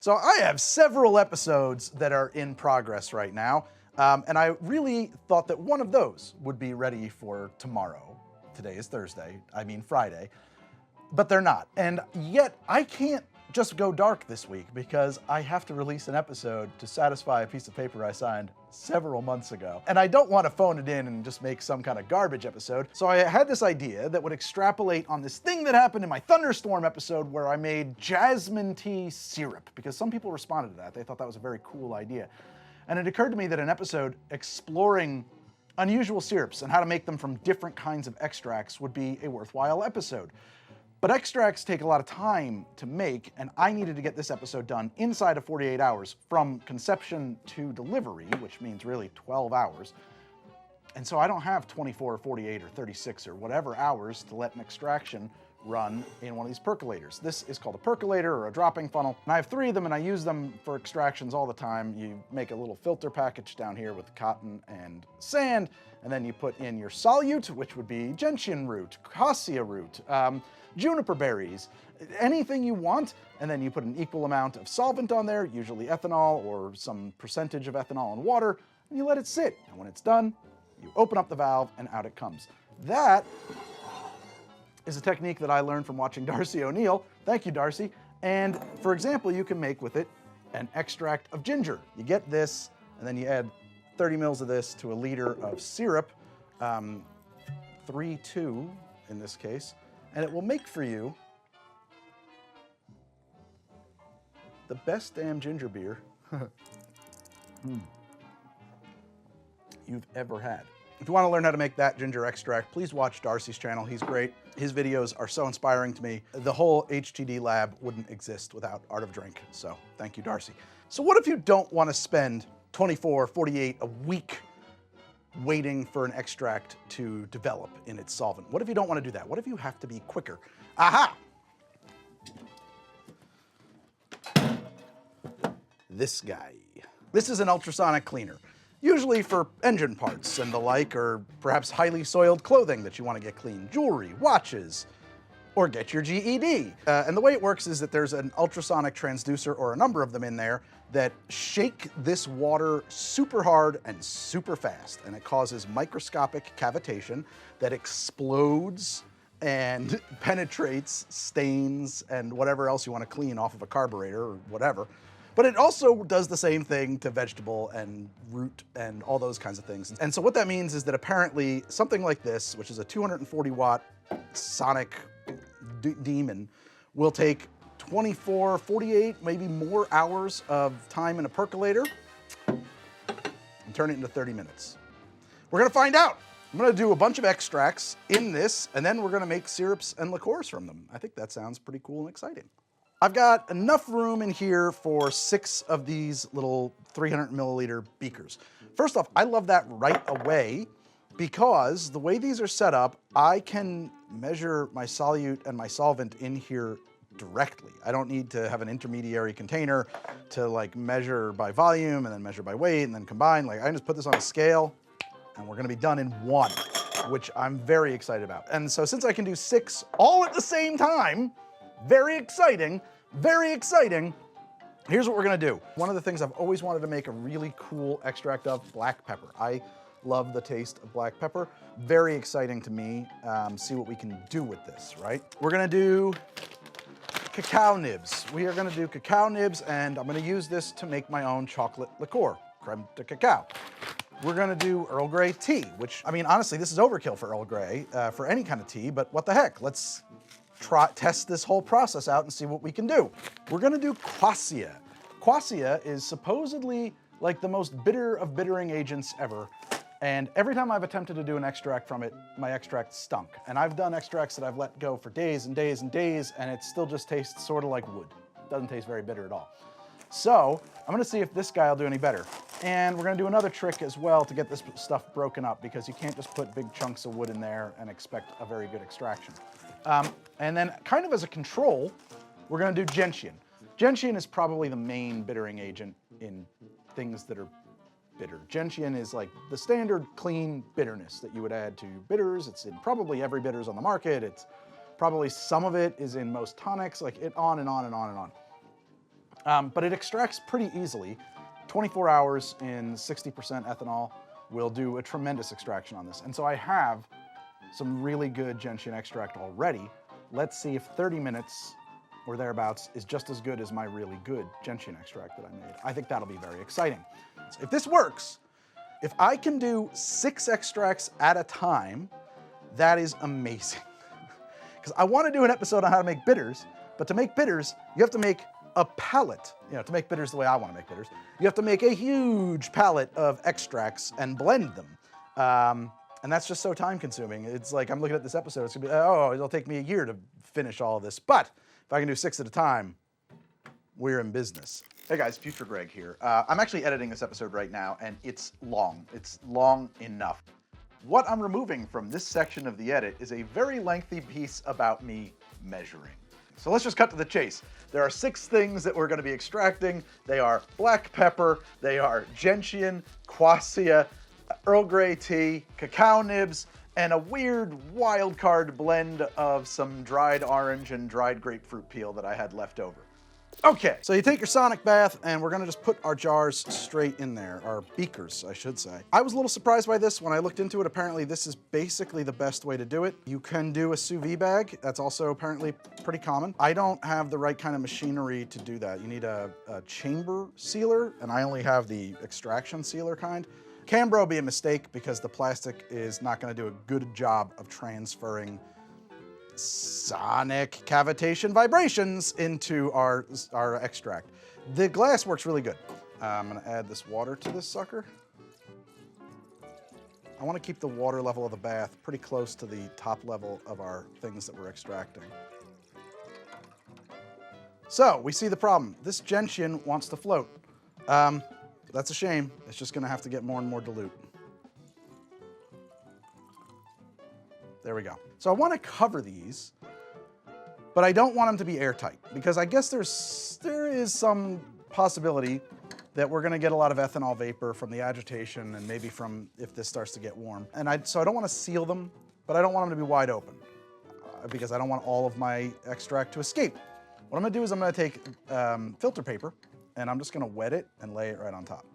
So I have several episodes that are in progress right now, and I really thought that one of those would be ready for tomorrow. Today is Thursday, I mean Friday, but they're not. And yet I can't just go dark this week because I have to release an episode to satisfy a piece of paper I signed several months ago. And I don't want to phone it in and just make some kind of garbage episode. So I had this idea that would extrapolate on this thing that happened in my thunderstorm episode where I made jasmine tea syrup, because some people responded to that. They thought that was a very cool idea. And it occurred to me that an episode exploring unusual syrups and how to make them from different kinds of extracts would be a worthwhile episode. But extracts take a lot of time to make, and I needed to get this episode done inside of 48 hours from conception to delivery, which means really 12 hours. And so I don't have 24 or 48 or 36 or whatever hours to let an extraction run in one of these percolators. This is called a percolator or a dropping funnel, and I have 3 of them, and I use them for extractions all the time. You make a little filter package down here with cotton and sand, and then you put in your solute, which would be gentian root, cassia root, juniper berries, anything you want, and then you put an equal amount of solvent on there, usually ethanol or some percentage of ethanol and water, and you let it sit. And when it's done, you open up the valve and out it comes. That is a technique that I learned from watching Darcy O'Neill. Thank you, Darcy. And for example, you can make with it an extract of ginger. You get this, and then you add 30 mils of this to a liter of syrup, 3-2 in this case, and it will make for you the best damn ginger beer you've ever had. If you want to learn how to make that ginger extract, please watch Darcy's channel. He's great. His videos are so inspiring to me. The whole HTD lab wouldn't exist without Art of Drink, so thank you, Darcy. So what if you don't want to spend 24, 48, a week waiting for an extract to develop in its solvent? What if you don't want to do that? What if you have to be quicker? Aha! This guy. This is an ultrasonic cleaner, usually for engine parts and the like, or perhaps highly soiled clothing that you want to get clean, jewelry, watches, or get your GED. And the way it works is that there's an ultrasonic transducer, or a number of them in there, that shake this water super hard and super fast, and it causes microscopic cavitation that explodes and penetrates stains and whatever else you want to clean off of a carburetor or whatever. But it also does the same thing to vegetable and root and all those kinds of things. And so what that means is that apparently something like this, which is a 240 watt sonic demon, will take 24, 48, maybe more hours of time in a percolator and turn it into 30 minutes. We're gonna find out. I'm gonna do a bunch of extracts in this, and then we're gonna make syrups and liqueurs from them. I think that sounds pretty cool and exciting. I've got enough room in here for 6 of these little 300 milliliter beakers. First off, I love that right away because the way these are set up, I can measure my solute and my solvent in here directly. I don't need to have an intermediary container to like measure by volume and then measure by weight and then combine. Like I can just put this on a scale and we're gonna be done in 1, which I'm very excited about. And so since I can do 6 all at the same time, very exciting, here's what we're gonna do. One of the things I've always wanted to make a really cool extract of, black pepper. I love the taste of black pepper. Very exciting to me. See what we can do with this, right? We're gonna do cacao nibs. We are gonna do cacao nibs, and I'm gonna use this to make my own chocolate liqueur, creme de cacao. We're gonna do Earl Grey tea, which, I mean, honestly, this is overkill for Earl Grey, for any kind of tea, but what the heck? Let's test this whole process out and see what we can do. We're gonna do quassia. Quassia is supposedly like the most bitter of bittering agents ever. And every time I've attempted to do an extract from it, my extract stunk. And I've done extracts that I've let go for days and days and days, and it still just tastes sort of like wood. Doesn't taste very bitter at all. So I'm gonna see if this guy will do any better. And we're gonna do another trick as well to get this stuff broken up, because you can't just put big chunks of wood in there and expect a very good extraction. And then kind of as a control, we're gonna do gentian. Gentian is probably the main bittering agent in things that are bitter. Gentian is like the standard clean bitterness that you would add to bitters. It's in probably every bitters on the market. It's probably some of it is in most tonics, like it on and on and on and but it extracts pretty easily. 24 hours in 60% ethanol will do a tremendous extraction on this. And so I have some really good gentian extract already. Let's see if 30 minutes or thereabouts is just as good as my really good gentian extract that I made. I think that'll be very exciting. So if this works, if I can do 6 extracts at a time, that is amazing. Because I want to do an episode on how to make bitters, but to make bitters, you have to make a palette. You know, to make bitters the way I want to make bitters, you have to make a huge palette of extracts and blend them. And that's just so time consuming. It's like, I'm looking at this episode, it's gonna be, oh, it'll take me a year to finish all of this. But if I can do 6 at a time, we're in business. Hey guys, Future Greg here. I'm actually editing this episode right now, and it's long. It's long enough. What I'm removing from this section of the edit is a very lengthy piece about me measuring. So let's just cut to the chase. There are 6 things that we're going to be extracting. They are black pepper, they are gentian, quassia, Earl Grey tea, cacao nibs, and a weird wild card blend of some dried orange and dried grapefruit peel that I had left over. Okay, so you take your sonic bath, and we're gonna just put our jars straight in there, our beakers, I should say. I was a little surprised by this when I looked into it. Apparently, this is basically the best way to do it. You can do a sous vide bag. That's also apparently pretty common. I don't have the right kind of machinery to do that. You need a chamber sealer, and I only have the extraction sealer kind. Cambro would be a mistake because the plastic is not gonna do a good job of transferring sonic cavitation vibrations into our extract. The glass works really good. I'm gonna add this water to this sucker. I wanna keep the water level of the bath pretty close to the top level of our things that we're extracting. So, we see the problem. This gentian wants to float. That's a shame. It's just gonna have to get more and more dilute. There we go. So I want to cover these, but I don't want them to be airtight because I guess there is some possibility that we're going to get a lot of ethanol vapor from the agitation and maybe from if this starts to get warm. And so I don't want to seal them, but I don't want them to be wide open because I don't want all of my extract to escape. What I'm going to do is I'm going to take filter paper and I'm just going to wet it and lay it right on top.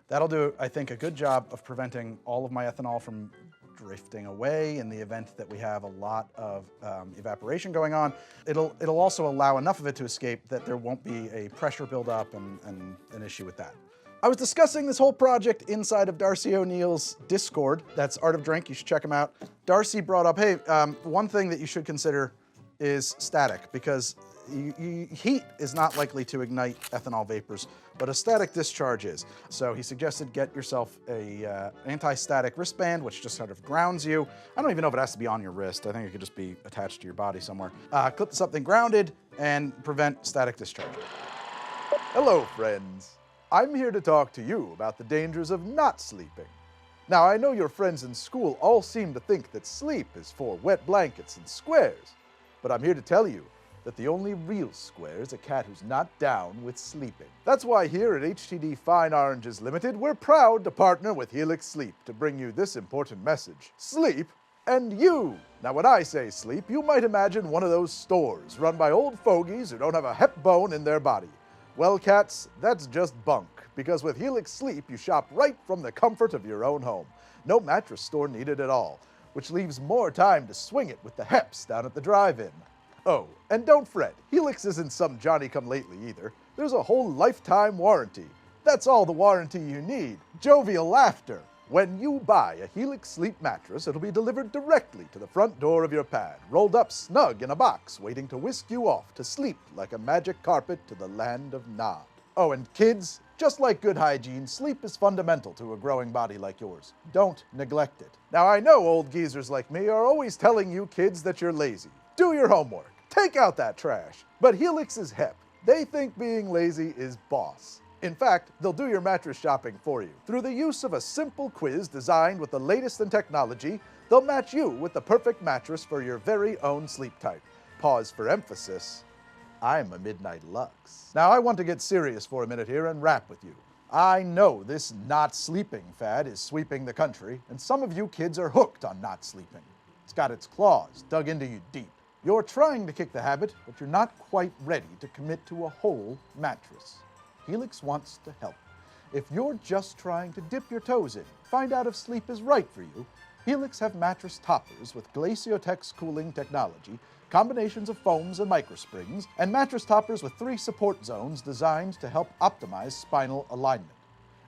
That'll do, I think, a good job of preventing all of my ethanol from drifting away in the event that we have a lot of evaporation going on. It'll also allow enough of it to escape that there won't be a pressure buildup and an issue with that. I was discussing this whole project inside of Darcy O'Neill's Discord. That's Art of Drink. You should check him out. Darcy brought up, hey, one thing that you should consider is static, because heat is not likely to ignite ethanol vapors, but a static discharge is. So he suggested get yourself a anti-static wristband, which just sort of grounds you. I don't even know if it has to be on your wrist. I think it could just be attached to your body somewhere. Clip to something grounded and prevent static discharge. Hello, friends. I'm here to talk to you about the dangers of not sleeping. Now, I know your friends in school all seem to think that sleep is for wet blankets and squares, but I'm here to tell you that the only real square is a cat who's not down with sleeping. That's why here at HTD Fine Oranges Limited, we're proud to partner with Helix Sleep to bring you this important message. Sleep and you. Now, when I say sleep, you might imagine one of those stores run by old fogies who don't have a hep bone in their body. Well, cats, that's just bunk, because with Helix Sleep, you shop right from the comfort of your own home. No mattress store needed at all, which leaves more time to swing it with the heps down at the drive-in. Oh, and don't fret, Helix isn't some Johnny-come-lately either. There's a whole lifetime warranty. That's all the warranty you need. Jovial laughter. When you buy a Helix Sleep mattress, it'll be delivered directly to the front door of your pad, rolled up snug in a box, waiting to whisk you off to sleep like a magic carpet to the land of Nod. Oh, and kids, just like good hygiene, sleep is fundamental to a growing body like yours. Don't neglect it. Now, I know old geezers like me are always telling you kids that you're lazy. Do your homework. Take out that trash. But Helix is hep. They think being lazy is boss. In fact, they'll do your mattress shopping for you. Through the use of a simple quiz designed with the latest in technology, they'll match you with the perfect mattress for your very own sleep type. Pause for emphasis. I'm a Midnight Lux. Now, I want to get serious for a minute here and rap with you. I know this not sleeping fad is sweeping the country, and some of you kids are hooked on not sleeping. It's got its claws dug into you deep. You're trying to kick the habit, but you're not quite ready to commit to a whole mattress. Helix wants to help. If you're just trying to dip your toes in, find out if sleep is right for you, Helix have mattress toppers with Glaciotex cooling technology, combinations of foams and microsprings, and mattress toppers with 3 support zones designed to help optimize spinal alignment.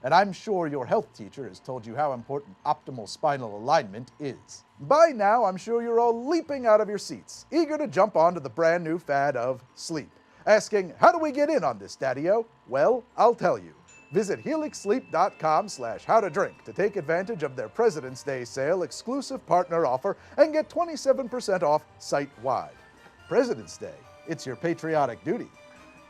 And I'm sure your health teacher has told you how important optimal spinal alignment is. By now, I'm sure you're all leaping out of your seats, eager to jump onto the brand new fad of sleep. Asking, how do we get in on this, Daddy-O? Well, I'll tell you. Visit helixsleep.com/howtodrink to take advantage of their President's Day sale exclusive partner offer and get 27% off site-wide. President's Day, it's your patriotic duty.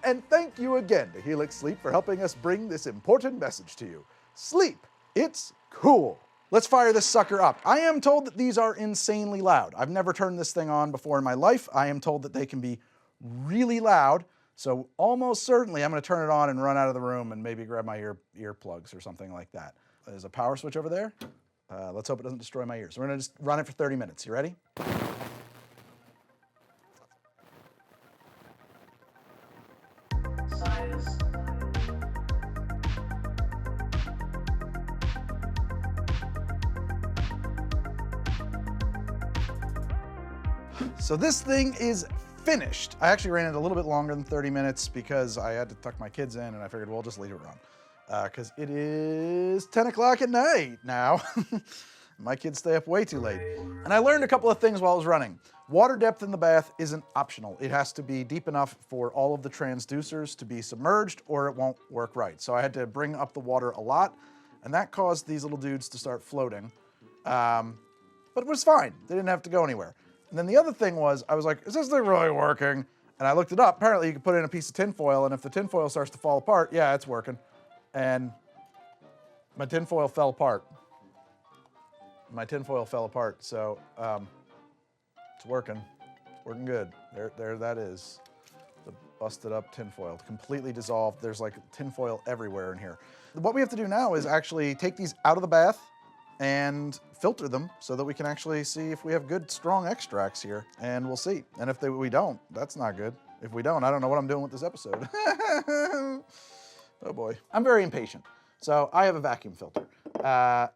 And thank you again to Helix Sleep for helping us bring this important message to you. Sleep, it's cool. Let's fire this sucker up. I am told that these are insanely loud. I've never turned this thing on before in my life. I am told that they can be really loud. So almost certainly I'm going to turn it on and run out of the room and maybe grab my earplugs or something like that. There's a power switch over there. Let's hope it doesn't destroy my ears. We're going to just run it for 30 minutes. You ready? So this thing is finished. I actually ran it a little bit longer than 30 minutes because I had to tuck my kids in and I figured, well, I'll just leave it run. Because it is 10 o'clock at night now. My kids stay up way too late. And I learned a couple of things while I was running. Water depth in the bath isn't optional. It has to be deep enough for all of the transducers to be submerged or it won't work right. So I had to bring up the water a lot and that caused these little dudes to start floating. But it was fine. They didn't have to go anywhere. And then the other thing was, I was like, is this thing really working? And I looked it up. Apparently you can put in a piece of tinfoil, and if the tinfoil starts to fall apart, yeah, it's working. And my tinfoil fell apart. My tinfoil fell apart, so it's working. It's working good. There that is. The busted up tinfoil, completely dissolved. There's like tinfoil everywhere in here. What we have to do now is actually take these out of the bath and filter them so that we can actually see if we have good, strong extracts here, and we'll see. And if we don't, that's not good. If we don't, I don't know what I'm doing with this episode. Oh boy. I'm very impatient. So I have a vacuum filter. I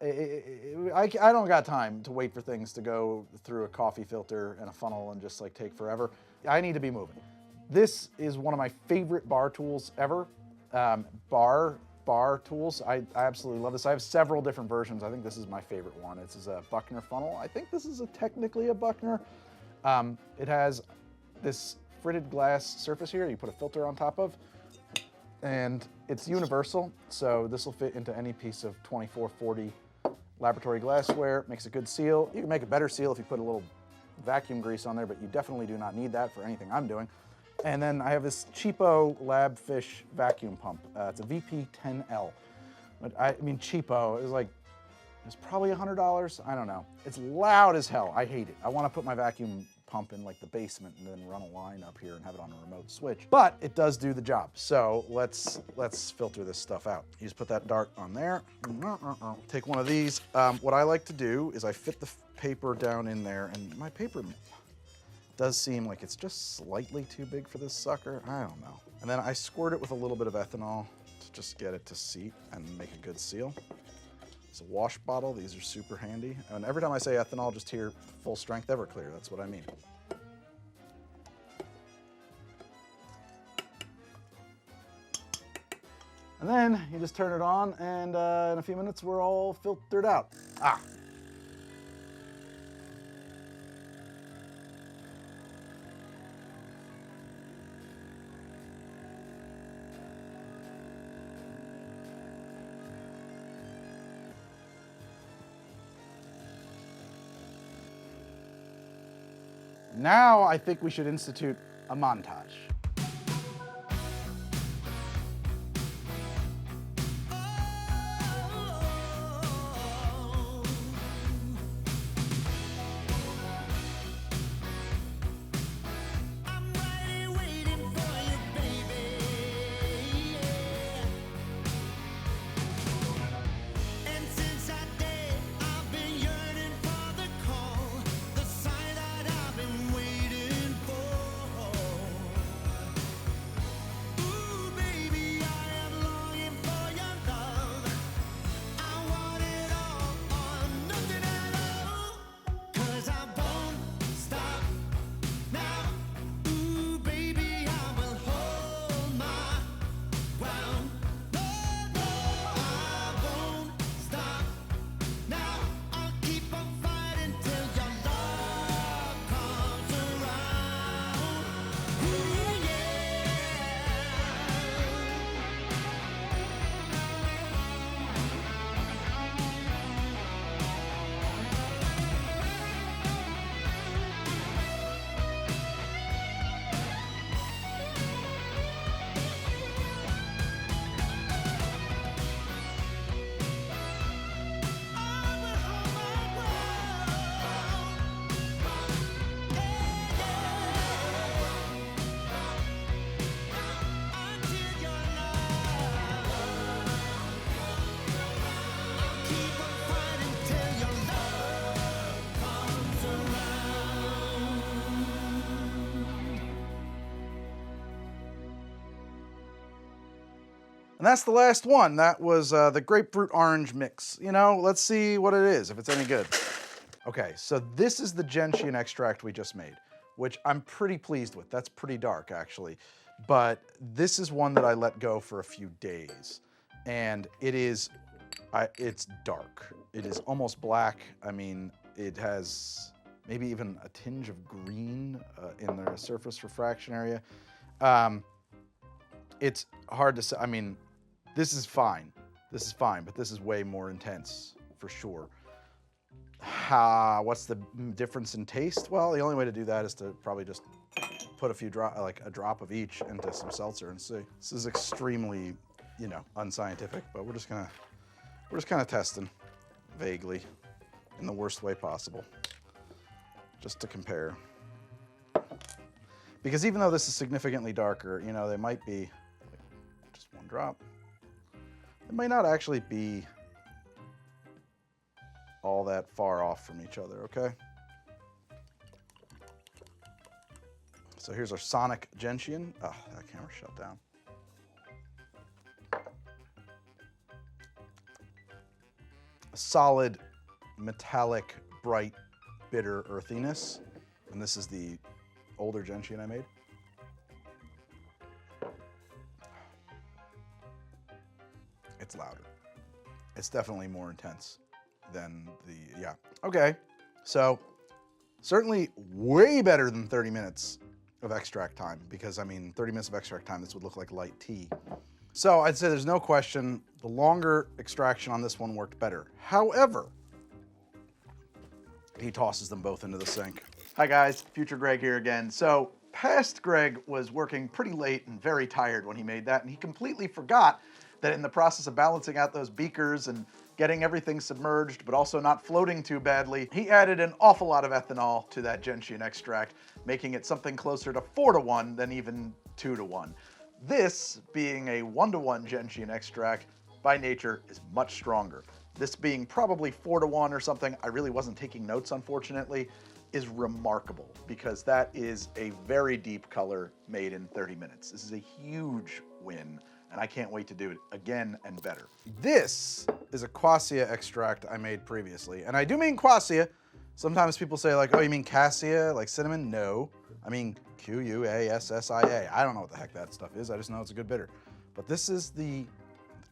don't got time to wait for things to go through a coffee filter and a funnel and just like take forever. I need to be moving. This is one of my favorite bar tools ever. Bar tools. I absolutely love this. I have several different versions. I think this is my favorite one. This is a Buckner funnel. I think this is technically a Buckner. It has this fritted glass surface here you put a filter on top of, and it's universal, so this will fit into any piece of 2440 laboratory glassware. Makes a good seal. You can make a better seal if you put a little vacuum grease on there, but you definitely do not need that for anything I'm doing. And then I have this cheapo Labfish vacuum pump. It's a VP10L. I mean, cheapo. It's probably $100. I don't know. It's loud as hell. I hate it. I want to put my vacuum pump in like the basement and then run a line up here and have it on a remote switch. But it does do the job. So let's filter this stuff out. You just put that dart on there. Take one of these. What I like to do is I fit the paper down in there, and my paper does seem like it's just slightly too big for this sucker. I don't know. And then I squirt it with a little bit of ethanol to just get it to seat and make a good seal. It's a wash bottle. These are super handy. And every time I say ethanol, just hear full strength Everclear. That's what I mean. And then you just turn it on, and in a few minutes, we're all filtered out. Now I think we should institute a montage. And that's the last one. That was the grapefruit orange mix. You know, let's see what it is, if it's any good. Okay, so this is the gentian extract we just made, which I'm pretty pleased with. That's pretty dark, actually. But this is one that I let go for a few days. And it is, it's dark. It is almost black. I mean, it has maybe even a tinge of green in the surface refraction area. It's hard to say. I mean, this is fine. This is fine, but this is way more intense for sure. What's the difference in taste? Well, the only way to do that is to probably just put a drop of each into some seltzer and see. This is extremely, you know, unscientific, but we're just kind of testing vaguely in the worst way possible, just to compare. Because even though this is significantly darker, you know, there might be just one drop. It might not actually be all that far off from each other, okay? So here's our Sonic Gentian. Oh, that camera shut down. A solid, metallic, bright, bitter earthiness. And this is the older Gentian I made. It's louder. It's definitely more intense than the, yeah. Okay, so certainly way better than 30 minutes of extract time, because I mean, 30 minutes of extract time, this would look like light tea. So I'd say there's no question, the longer extraction on this one worked better. However, he tosses them both into the sink. Hi guys, Future Greg here again. So past Greg was working pretty late and very tired when he made that, and he completely forgot that in the process of balancing out those beakers and getting everything submerged, but also not floating too badly, he added an awful lot of ethanol to that gentian extract, making it something closer to 4-to-1 than even 2-to-1. This, being a 1-to-1 gentian extract, by nature is much stronger. This being probably 4-to-1 or something, I really wasn't taking notes, unfortunately, is remarkable, because that is a very deep color made in 30 minutes. This is a huge win, and I can't wait to do it again and better. This is a quassia extract I made previously, and I do mean quassia. Sometimes people say like, oh, you mean cassia, like cinnamon? No, I mean Quassia. I don't know what the heck that stuff is, I just know it's a good bitter. But this is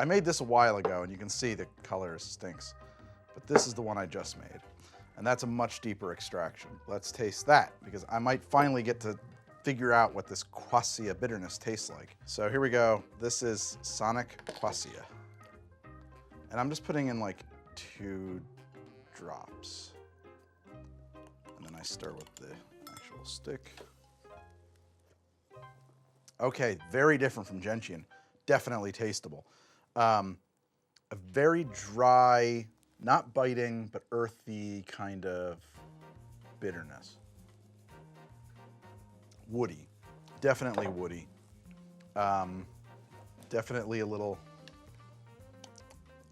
I made this a while ago, and you can see the color stinks. But this is the one I just made, and that's a much deeper extraction. Let's taste that, because I might finally get to figure out what this quassia bitterness tastes like. So here we go. This is Sonic Quassia. And I'm just putting in like 2 drops. And then I stir with the actual stick. Okay, very different from gentian. Definitely tasteable. A very dry, not biting, but earthy kind of bitterness. Woody, definitely woody. Definitely a little,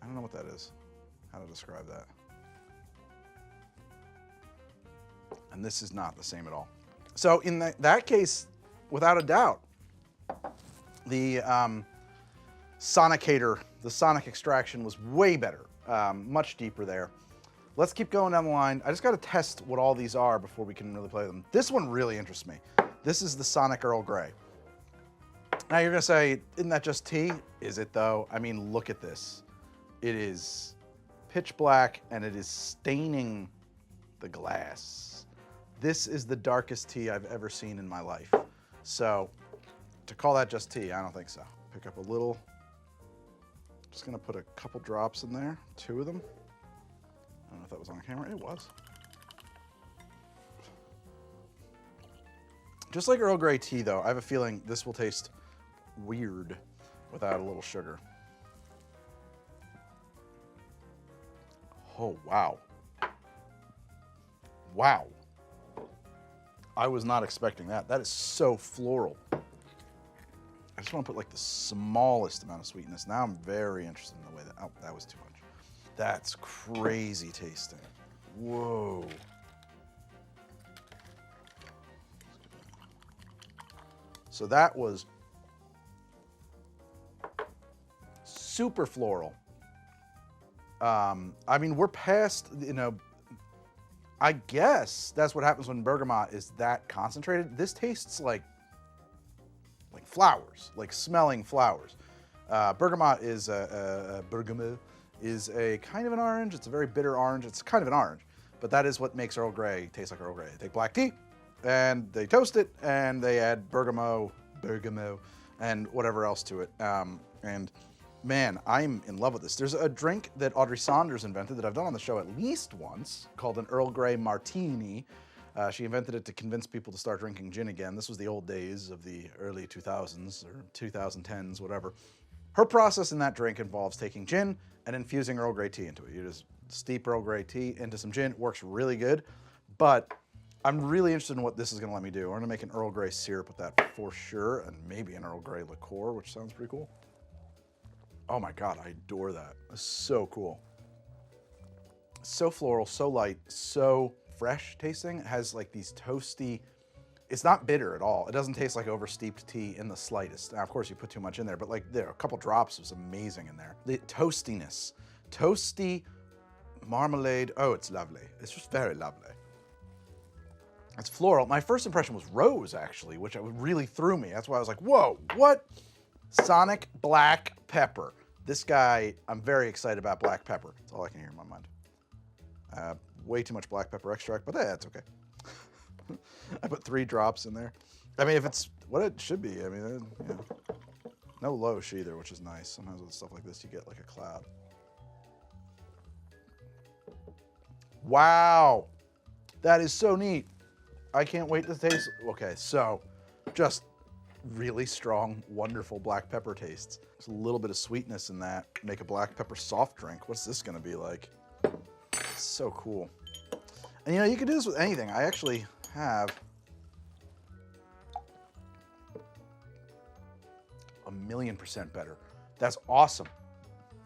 I don't know what that is, how to describe that. And this is not the same at all. So in that case, without a doubt, the Sonicator, the Sonic extraction was way better, much deeper there. Let's keep going down the line. I just got to test what all these are before we can really play them. This one really interests me. This is the Sonic Earl Grey. Now you're gonna say, isn't that just tea? Is it though? I mean, look at this. It is pitch black and it is staining the glass. This is the darkest tea I've ever seen in my life. So to call that just tea, I don't think so. Pick up a little, just gonna put a couple drops in there, 2 of them. I don't know if that was on camera, it was. Just like Earl Grey tea though, I have a feeling this will taste weird without a little sugar. Oh, wow. Wow. I was not expecting that. That is so floral. I just want to put like the smallest amount of sweetness. Now I'm very interested in the way that, oh, that was too much. That's crazy tasting. Whoa. So that was super floral. I mean, we're past, I guess that's what happens when bergamot is that concentrated. This tastes like flowers, like smelling flowers. Bergamot is bergamot is a kind of an orange. It's a very bitter orange. It's kind of an orange, but that is what makes Earl Grey taste like Earl Grey. They take black tea, and they toast it, and they add bergamot, and whatever else to it. And man, I'm in love with this. There's a drink that Audrey Saunders invented that I've done on the show at least once called an Earl Grey martini. She invented it to convince people to start drinking gin again. This was the old days of the early 2000s or 2010s, whatever. Her process in that drink involves taking gin and infusing Earl Grey tea into it. You just steep Earl Grey tea into some gin. It works really good, but I'm really interested in what this is going to let me do. We're going to make an Earl Grey syrup with that for sure, and maybe an Earl Grey liqueur, which sounds pretty cool. Oh my God, I adore that. It's so cool. So floral, so light, so fresh tasting. It has like these toasty, it's not bitter at all. It doesn't taste like oversteeped tea in the slightest. Now, of course, you put too much in there, but like there, a couple drops was amazing in there. The toastiness, toasty marmalade. Oh, it's lovely. It's just very lovely. It's floral. My first impression was rose, actually, which really threw me. That's why I was like, whoa, what? Sonic black pepper. This guy, I'm very excited about black pepper. That's all I can hear in my mind. Way too much black pepper extract, but that's okay. I put 3 drops in there. I mean, if it's what it should be, I mean, no loche either, which is nice. Sometimes with stuff like this, you get like a cloud. Wow, that is so neat. I can't wait to taste. Okay, so just really strong, wonderful black pepper tastes. There's a little bit of sweetness in that. Make a black pepper soft drink. What's this gonna be like? It's so cool. And you can do this with anything. I actually have a 1,000,000% better. That's awesome.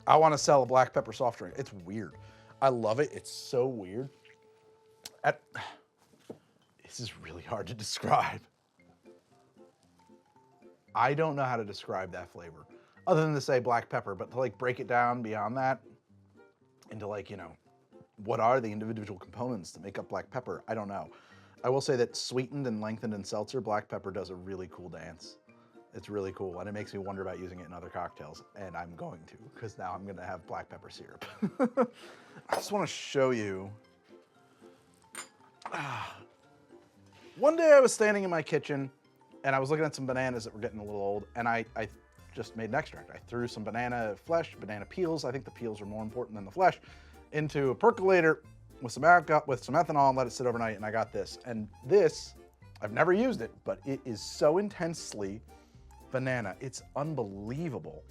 I want to sell a black pepper soft drink. It's weird. I love it. It's so weird. This is really hard to describe. I don't know how to describe that flavor other than to say black pepper, but to like break it down beyond that into like, what are the individual components that make up black pepper? I don't know. I will say that sweetened and lengthened in seltzer, black pepper does a really cool dance. It's really cool, and it makes me wonder about using it in other cocktails, and I'm going to, because now I'm gonna have black pepper syrup. I just wanna show you. One day I was standing in my kitchen, and I was looking at some bananas that were getting a little old, and I just made an extract. I threw some banana flesh, banana peels, I think the peels are more important than the flesh, into a percolator with some ethanol and let it sit overnight, and I got this. And this, I've never used it, but it is so intensely banana. It's unbelievable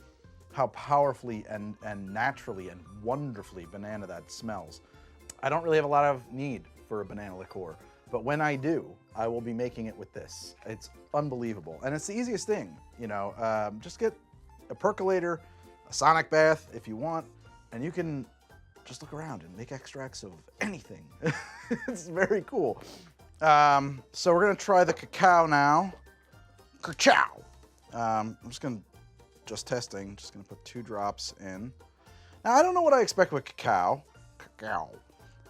how powerfully and naturally and wonderfully banana that smells. I don't really have a lot of need for a banana liqueur, but when I do, I will be making it with this. It's unbelievable, and it's the easiest thing, just get a percolator, a sonic bath if you want, and you can just look around and make extracts of anything. It's very cool. So we're gonna try the cacao now. Cacao. I'm just testing, just gonna put 2 drops in. Now, I don't know what I expect with cacao.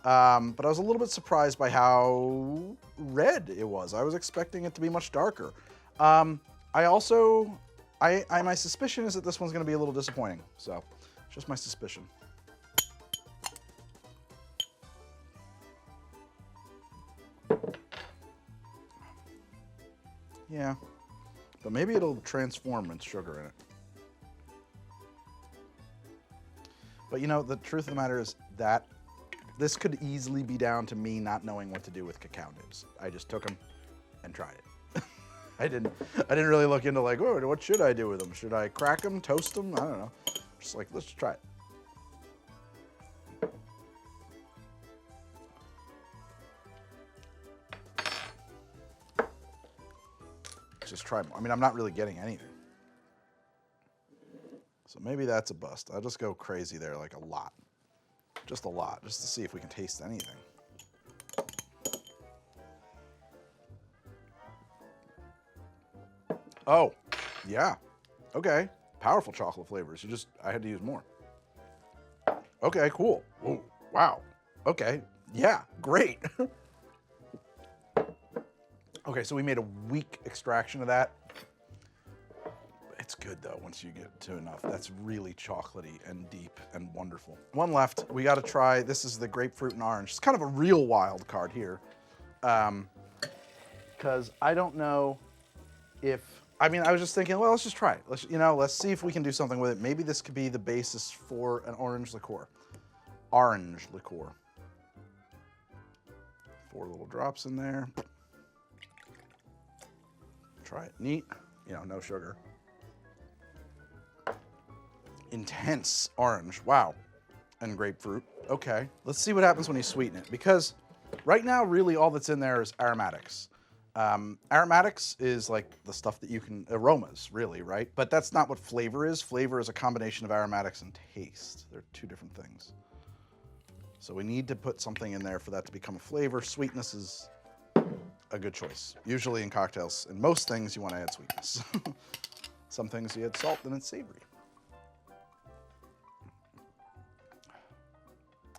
But I was a little bit surprised by how red it was. I was expecting it to be much darker. My suspicion is that this one's gonna be a little disappointing. So, just my suspicion. Yeah, but maybe it'll transform with sugar in it. But the truth of the matter is that this could easily be down to me not knowing what to do with cacao nibs. I just took them and tried it. I didn't really look into like, oh, what should I do with them? Should I crack them, toast them? I don't know. Just like, let's try it. Just try more. I mean, I'm not really getting anything. So maybe that's a bust. I'll just go crazy there, like a lot. Just a lot, just to see if we can taste anything. Oh, yeah. Okay. powerful chocolate flavors. I had to use more. Okay, cool. Whoa, wow. Okay, yeah, great. Okay, so we made a weak extraction of that. It's good though once you get to enough. That's really chocolatey and deep and wonderful. One left. We got to try. This is the grapefruit and orange. It's kind of a real wild card here, because I don't know if. I mean, I was just thinking, well, let's just try it. Let's see if we can do something with it. Maybe this could be the basis for an orange liqueur. Orange liqueur. 4 little drops in there. Try it neat. No sugar. Intense orange, wow. And grapefruit, okay. Let's see what happens when you sweeten it, because right now, really all that's in there is aromatics. Aromatics is like the stuff that you can, aromas, really, right? But that's not what flavor is. Flavor is a combination of aromatics and taste. They're 2 different things. So we need to put something in there for that to become a flavor. Sweetness is a good choice. Usually in cocktails, in most things, you want to add sweetness. Some things you add salt, then it's savory.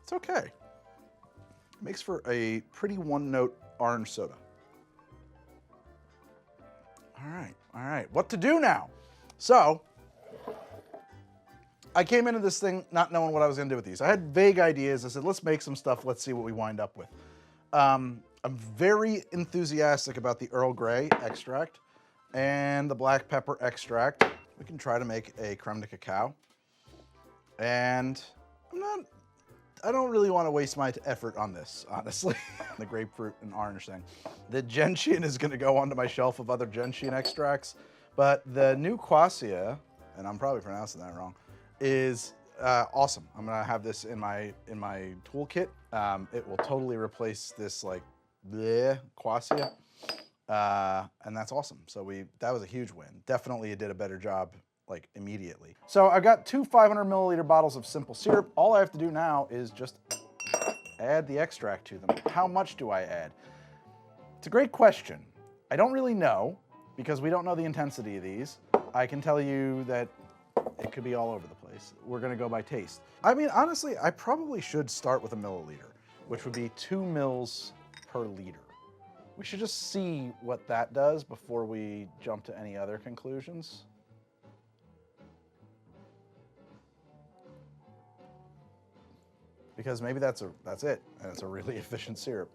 It's okay. It makes for a pretty one-note orange soda. All right. What to do now? So, I came into this thing not knowing what I was going to do with these. I had vague ideas. I said, let's make some stuff. Let's see what we wind up with. I'm very enthusiastic about the Earl Grey extract and the black pepper extract. We can try to make a creme de cacao. And I don't really want to waste my effort on this, honestly. The grapefruit and orange thing. The gentian is going to go onto my shelf of other gentian extracts, but the new quassia, and I'm probably pronouncing that wrong, is awesome. I'm going to have this in my toolkit. It will totally replace this like bleh quassia, and that's awesome. So that was a huge win. Definitely it did a better job like immediately. So I've got 2 500 milliliter bottles of simple syrup. All I have to do now is just add the extract to them. How much do I add? It's a great question. I don't really know because we don't know the intensity of these. I can tell you that it could be all over the place. We're gonna go by taste. I mean, honestly, I probably should start with a milliliter, which would be 2 mils per liter. We should just see what that does before we jump to any other conclusions. Because maybe that's it, and it's a really efficient syrup.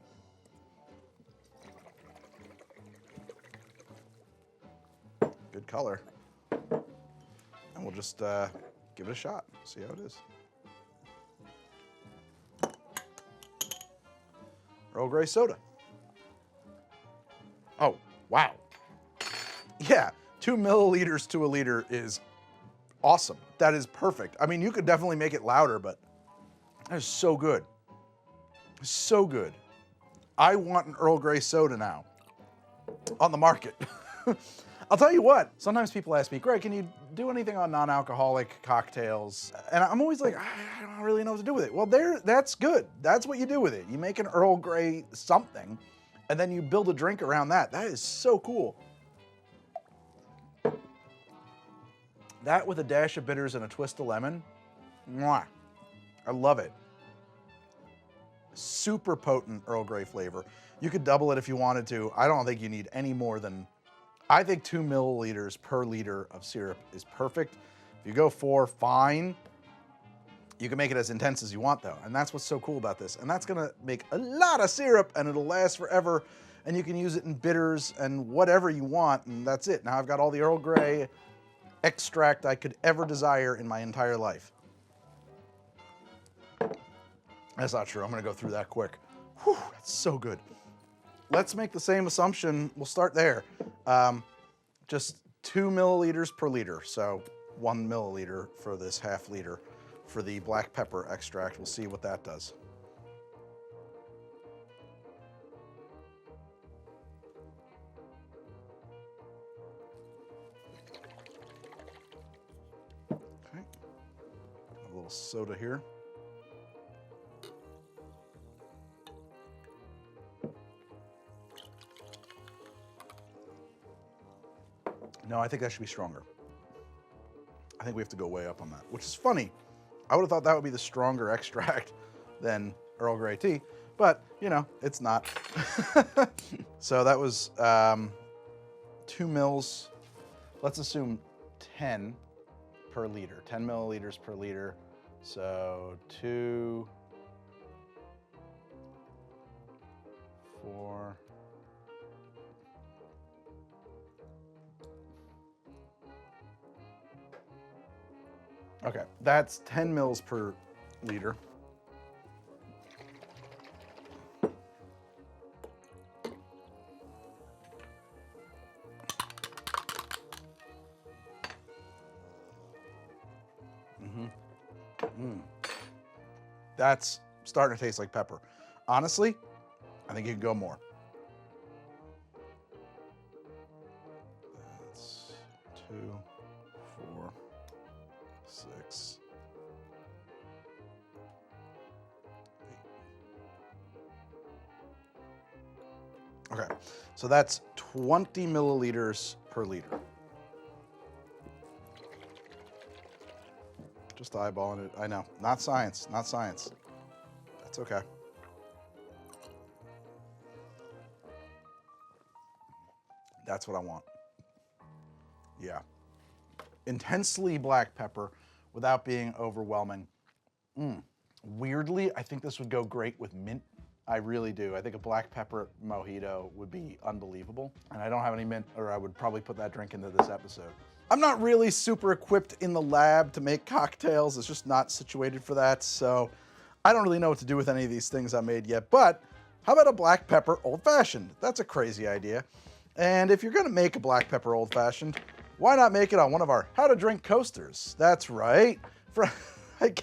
Good color. And we'll just give it a shot, see how it is. Earl Grey soda. Oh, wow. Yeah, 2 milliliters to a liter is awesome. That is perfect. I mean, you could definitely make it louder, but that is so good. So good. I want an Earl Grey soda now on the market. I'll tell you what, sometimes people ask me, Greg, can you do anything on non-alcoholic cocktails? And I'm always like, I don't really know what to do with it. Well, that's good. That's what you do with it. You make an Earl Grey something, and then you build a drink around that. That is so cool. That with a dash of bitters and a twist of lemon, mwah. I love it. Super potent Earl Grey flavor. You could double it if you wanted to. I don't think you need any more than, I think 2 milliliters per liter of syrup is perfect. If you go 4, fine. You can make it as intense as you want though. And that's what's so cool about this. And that's gonna make a lot of syrup and it'll last forever. And you can use it in bitters and whatever you want. And that's it. Now I've got all the Earl Grey extract I could ever desire in my entire life. That's not true. I'm gonna go through that quick. Whew, that's so good. Let's make the same assumption. We'll start there. Just 2 milliliters per liter. So 1 milliliter for this half liter for the black pepper extract. We'll see what that does. Okay. A little soda here. No, I think that should be stronger. I think we have to go way up on that, which is funny. I would have thought that would be the stronger extract than Earl Grey tea, but you know, it's not. So that was 2 mils. Let's assume 10 per liter, 10 milliliters per liter. So 2, 4. Okay, that's 10 mils per liter. That's starting to taste like pepper. Honestly, I think you can go more. That's 2, 4, 6, 8. Okay, so that's 20 milliliters per liter. Just eyeballing it. I know. Not science. Not science. That's okay. That's what I want. Yeah. Intensely black pepper without being overwhelming. Weirdly, I think this would go great with mint. I really do. I think a black pepper mojito would be unbelievable. And I don't have any mint, or I would probably put that drink into this episode. I'm not really super equipped in the lab to make cocktails. It's just not situated for that. So I don't really know what to do with any of these things I made yet. But how about a black pepper old fashioned? That's a crazy idea. And if you're gonna make a black pepper old fashioned, why not make it on one of our how to drink coasters? That's right.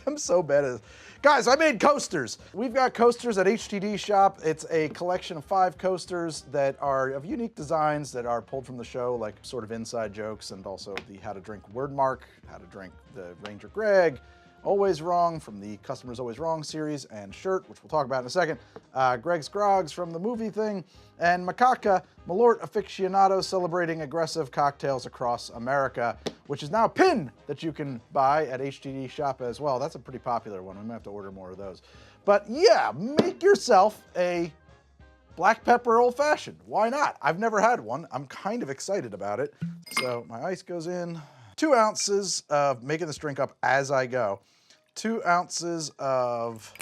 I'm so bad at this. Guys, I made coasters. We've got coasters at HTD Shop. It's a collection of 5 coasters that are of unique designs that are pulled from the show, like sort of inside jokes, and also the How to Drink Wordmark, How to Drink the Ranger Greg, Always Wrong from the Customers Always Wrong series, and Shirt, which we'll talk about in a second, Greg's Grogs from the movie thing, and Macaca, Malort Aficionado, celebrating aggressive cocktails across America, which is now a pin that you can buy at HTD Shop as well. That's a pretty popular one. We might have to order more of those. But yeah, make yourself a black pepper old fashioned. Why not? I've never had one. I'm kind of excited about it. So my ice goes in. 2 ounces of making this drink up as I go. 2 ounces of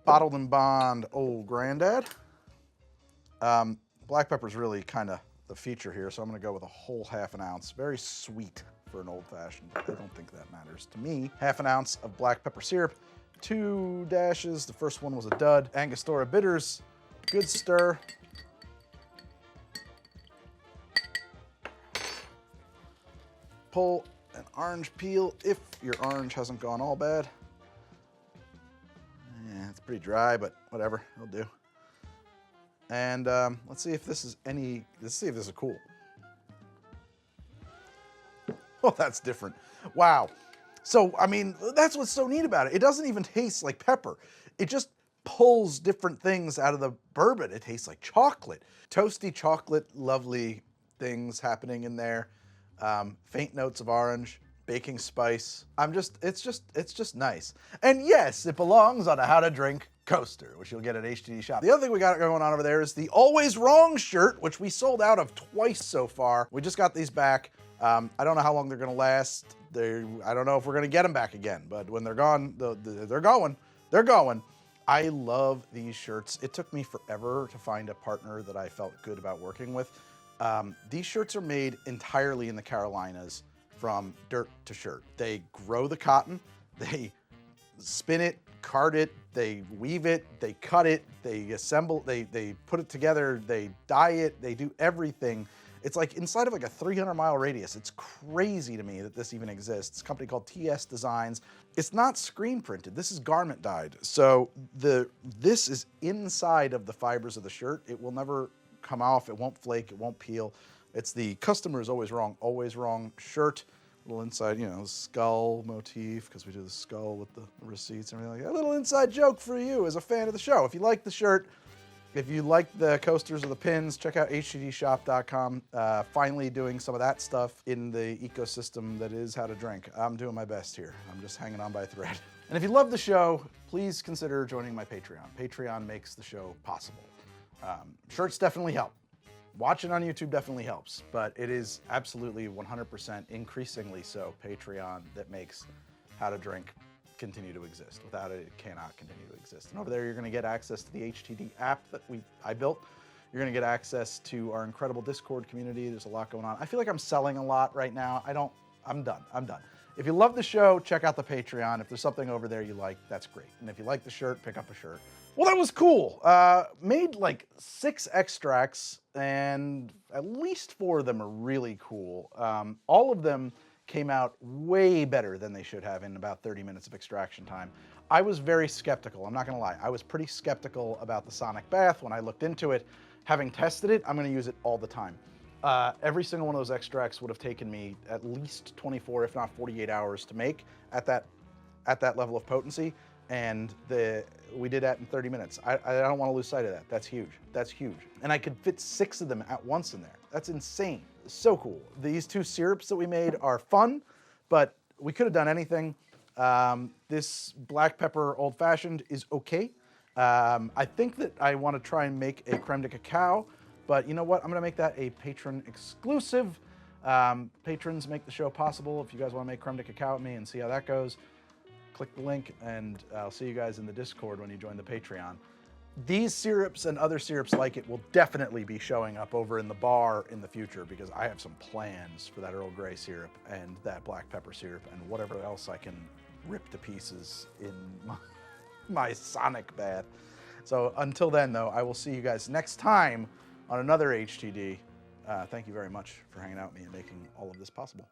Bottled and Bond Old Grandad. Black pepper is really kind of the feature here, so I'm going to go with a whole ½ ounce. Very sweet for an old fashioned. I don't think that matters to me. ½ ounce of black pepper syrup. 2 dashes. The first one was a dud. Angostura bitters. Good stir. Pull an orange peel if your orange hasn't gone all bad. Yeah, it's pretty dry, but whatever, it'll do. And let's see if this is cool. Oh, that's different. Wow. So, I mean, that's what's so neat about it. It doesn't even taste like pepper. It just pulls different things out of the bourbon. It tastes like chocolate. Toasty chocolate, lovely things happening in there. Faint notes of orange, baking spice. It's just nice. And yes, it belongs on a How to Drink coaster, which you'll get at HTD Shop. The other thing we got going on over there is the Always Wrong shirt, which we sold out of twice so far. We just got these back. I don't know how long they're gonna last. I don't know if we're gonna get them back again, but when they're gone, they're going. They're going. I love these shirts. It took me forever to find a partner that I felt good about working with. These shirts are made entirely in the Carolinas from dirt to shirt. They grow the cotton, they spin it, card it, they weave it, they cut it, they assemble, they put it together, they dye it, they do everything. It's like inside of like a 300-mile radius. It's crazy to me that this even exists. It's a company called TS Designs. It's not screen printed. This is garment dyed. So this is inside of the fibers of the shirt. It will never come off, it won't flake, it won't peel. It's the Customer is Always Wrong shirt. Little inside, skull motif, because we do the skull with the receipts and everything like that. A little inside joke for you as a fan of the show. If you like the shirt, If you like the coasters or the pins, check out HTDshop.com. Finally doing some of that stuff in the ecosystem that is How to Drink. I'm doing my best here. I'm just hanging on by a thread. And if you love the show, please consider joining my Patreon. Patreon makes the show possible. Shirts definitely help. Watching on YouTube definitely helps, but it is absolutely 100% increasingly so Patreon that makes How to Drink continue to exist. Without it, it cannot continue to exist. And over there, you're going to get access to the HTD app that I built. You're going to get access to our incredible Discord community. There's a lot going on. I feel like I'm selling a lot right now. I'm done. If you love the show, check out the Patreon. If there's something over there you like, that's great. And if you like the shirt, pick up a shirt. Well, that was cool. Made like 6 extracts, and at least 4 of them are really cool. All of them came out way better than they should have in about 30 minutes of extraction time. I was very skeptical, I'm not gonna lie. I was pretty skeptical about the sonic bath when I looked into it. Having tested it, I'm gonna use it all the time. Every single one of those extracts would have taken me at least 24, if not 48 hours to make at that level of potency. And we did that in 30 minutes. I don't want to lose sight of that. That's huge. That's huge. And I could fit 6 of them at once in there. That's insane. So cool. These 2 syrups that we made are fun, but we could have done anything. This black pepper old fashioned is okay. I think that I want to try and make a creme de cacao, but you know what? I'm going to make that a patron exclusive. Patrons make the show possible. If you guys want to make creme de cacao with me and see how that goes, click the link, and I'll see you guys in the Discord when you join the Patreon. These syrups and other syrups like it will definitely be showing up over in the bar in the future, because I have some plans for that Earl Grey syrup and that black pepper syrup and whatever else I can rip to pieces in my sonic bath. So until then, though, I will see you guys next time on another HTD. Thank you very much for hanging out with me and making all of this possible.